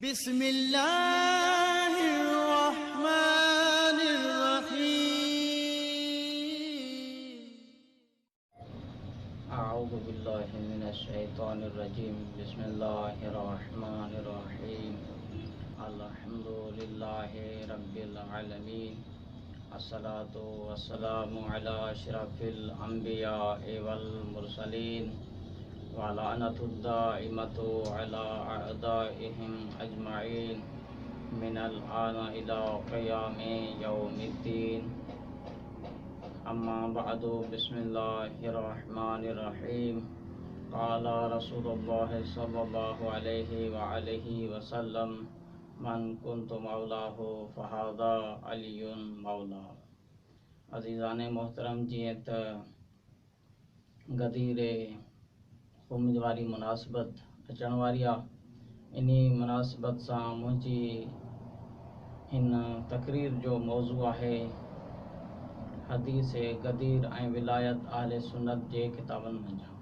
बिस्मिल्लाहिर्रहमानिर्रहीम। अऊज़ु बिल्लाहि मिनश्शैतानिर्रजीम। बिस्मिल्लाहिर्रहमानिर्रहीम। अल्हम्दुलिल्लाहि रब्बिल आलमीन। अस्सलातु वस्सलामु अला अशरफिल अंबिया'i वल मुरसलीन व लानतुद्दाइमतु अला अअदाइहिम अजमईन मिनल आना इला क़ियामि यौमिद्दीन। अम्मा बअदु। बिस्मिल्लाहिर्रहमानिर्रहीम। क़ाला रसूलुल्लाह सल्लल्लाहु अलैहि व आलिहि वसल्लम मन कुन्तु मौलाहु फ़हाज़ा अलियुन मौला। अज़ीज़ाने मोहतरम, जीअं त गदीरे ख़ुम्स वारी मुनासिबत अचण वारी आहे, इन मुनासिबत सां मुंहिंजी हिन तक़रीर जो मौज़ू आहे हदीस गदीर ऐं विलायत आले सुन्नत जे किताबनि मंझां।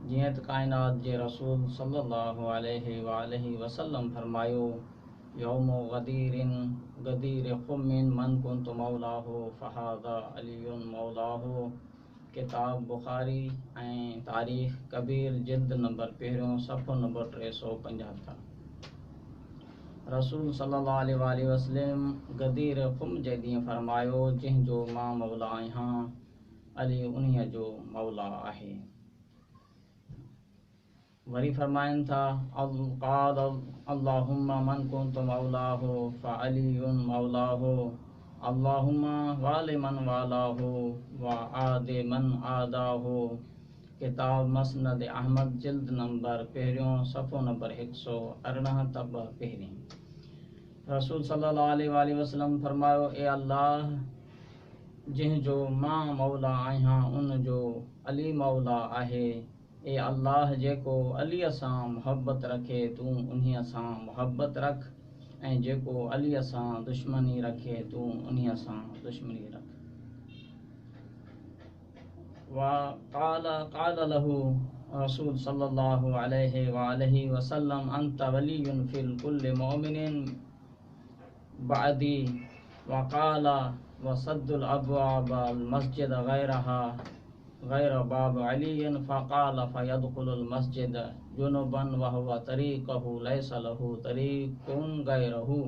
जीअं त काइनात जे रसूल सल्लल्लाहु अलैहि व आलिहि वसल्लम फरमायो, यौमु गदीरिन गदीर ख़ुम्मिन मन कुन्तु मौलाहु फ़हाज़ा अलियुन मौलाहु। किताब बुखारी ऐं तारीख़ कबीर जिल्द नंबर 1 सफ़ो नंबर 375। रसूल सल्लल्लाहु अलैहि वसल्लम गदीर ख़ुम जे ॾींहुं फरमायो, जंहिंजो मां मौला आहियां, अली उन्हीअ जो मौला आहे। वरी फरमाइनि था, क़ाल अल्लाहुम्मा मन कुन्तु मौलाहु फ़अलियुन मौलाहु। अल्लाहुम्मा वालि मन वालाहु व आदि मन आदाहु। किताब मस्नद अहमद जिल्द नंबर 1 सफ़ो नंबर 118 तब 1। रसूल सल्लल्लाहु अलैहि वसल्लम फरमायो, ए अल्लाह, जंहिंजो मां मौला आहियां, उन जो अली मौला आहे। ए अल्लाह, जेको अलीअ सां मुहबत रखे, तूं उन्हीअ सां मुहबत रख, ऐं जेको अलीअ सां दुश्मनी रखे, तूं उन्हीअ सां दुश्मनी रख। क़ाल लहू रसूल सल्लल्लाहु अलैहि व आलिहि वसल्लम अंत वलियुन फिल कुल्लि मुमिनिन बअदी। वक़ाल वसद्दुल अब्वाब अल मस्जिद गैर बाब अलियन फ़क़ाल फ़यदख़ुलुल मस्जिद जुनुबन व हुवा तरीक़हु लैसा लहू तरीक़ुन गैरहु।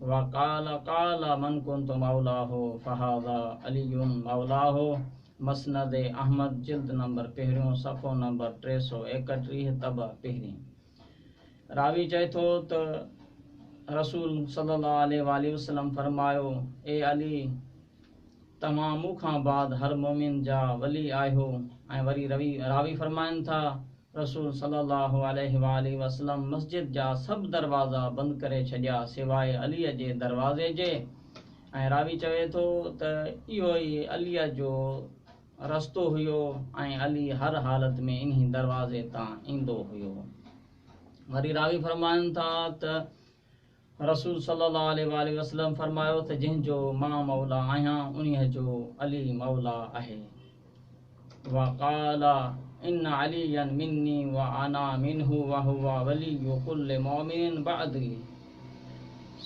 वक़ाल क़ाल मन कुन्तु मौलाहु फ़हाज़ा अलियुन मौलाहु। मस्नद अहमद जिल्द नंबर 1 सफ़ो नंबर 331 तब 1। रावी चए थो त रसूल सल्लल्लाहु अलैहि वसल्लम फरमायो, ए अली, तव्हां मूंखां बाद हर मोमिन जा वली आहियो। ऐं वरी रावी फरमाइनि था, रसूल सल्लल्लाहु अलैहि वसल्लम मस्जिद जा सभु दरवाज़ा बंदि करे छॾिया सिवाय अलीअ जे दरवाज़े जे। ऐं रावी चवे थो त इहो ई अलीअ जो रस्तो हुयो ऐं अली हर हालत में इन्ही दरवाज़े तां ईंदो हुयो। वरी रावी फरमाइनि था त रसूल सल्लल्लाहु अलैहि वसल्लम फरमायो त जंहिंजो मां मौला आहियां, उन्हीअ जो अली मौला आहे। वक़ाल इन अलियन मिन्नी व अना मिन्हु व हुवा वलियु कुल्लि मुमिनिन बअदी।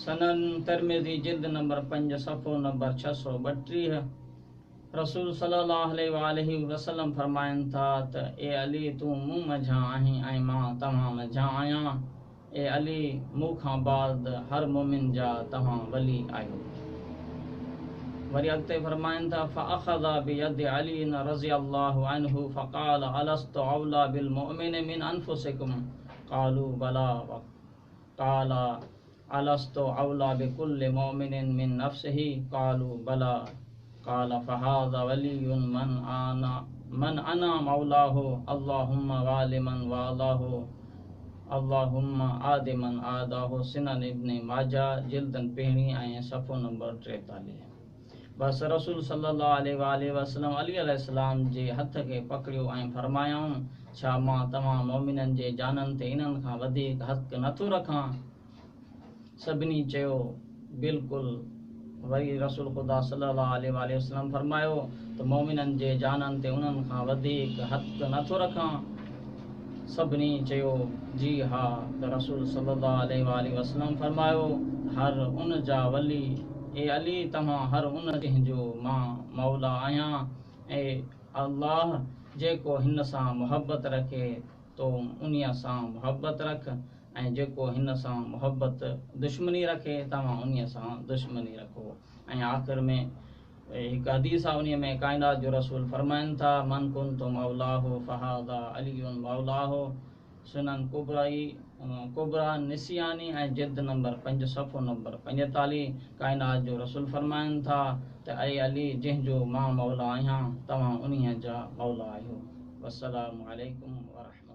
सनन तिर्मिज़ी जिल्द नंबर 5 सफ़ो नंबर 632। रसूल सल्लल्लाहु अलैहि वसल्लम फरमाइनि था त ए अली, तूं मूं मंझां आहीं ऐं मां तव्हां मंझां आहियां। ए अली, मूंखां बाद हर मोमिन जा तव्हां वली आहियो। वरी अॻिते फरमाइनि था, फ़अख़ज़ बियदि अली रज़ियल्लाहु अन्हु फ़क़ाल अलस्तु औला बिल मुमिनिन मिन अनफुसिकुम। क़ालू बला। क़ाल अलस्तु औला बिकुल्लि मुमिनिन मिन नफ्सिही। क़ालू बला। क़ाल फ़हाज़ा वलियुन मन अना मौलाहु। अल्लाहुम्मा वालि मन वालाहु। अल्लाहुम्मा आदि मन आदाहु। सुनन इब्न माजा जिल्द 1 ऐं सफ़ो नंबर 43। बस रसूल सल्लल्लाहु अलैहि वसल्लम अली अलैहिस्सलाम जे हथ खे पकड़ियो ऐं फरमायाऊं, छा मां तव्हां मोमिननि जे जाननि ते इन्हनि खां वधीक हक़ नथो रखां? सभिनी चयो, बिल्कुलु। वरी रसूल ख़ुदा सल्लल्लाहु अलैहि वसल्लम फरमायो त मोमिननि जे जाननि ते उन्हनि खां वधीक हक़ नथो रखां। सभिनी चयो जी हा। त रसूल सल्लल्लाहु अलैहि वसल्लम फरमायो हर उन जा वली ए अली तव्हां हर उन जंहिंजो मां मौला आहियां ऐं अल्लाह जेको हिन सां मुहबत रखे तो उन्हीअ सां मुहबत रख ऐं जेको हिन सां मुहबत दुश्मनी रखे तव्हां उन्हीअ सां दुश्मनी रखो। ऐं आख़िर में हिकु हदीस आहे, उन में काइनात जो रसूल फरमाइनि था मन कुन्तु मौलाहु फहादा अलियुन मौलाहु। सुनन कुबरा निसियानी ऐं जिल्द नंबर 5 सफ़ो नंबर 45। काइनात जो रसूल फरमाइनि था त ऐं अली जंहिंजो मां मौला आहियां तव्हां उन्हीअ जा मौला आहियो। वस्सलामु अलैकुम वरहमतुल्लाह।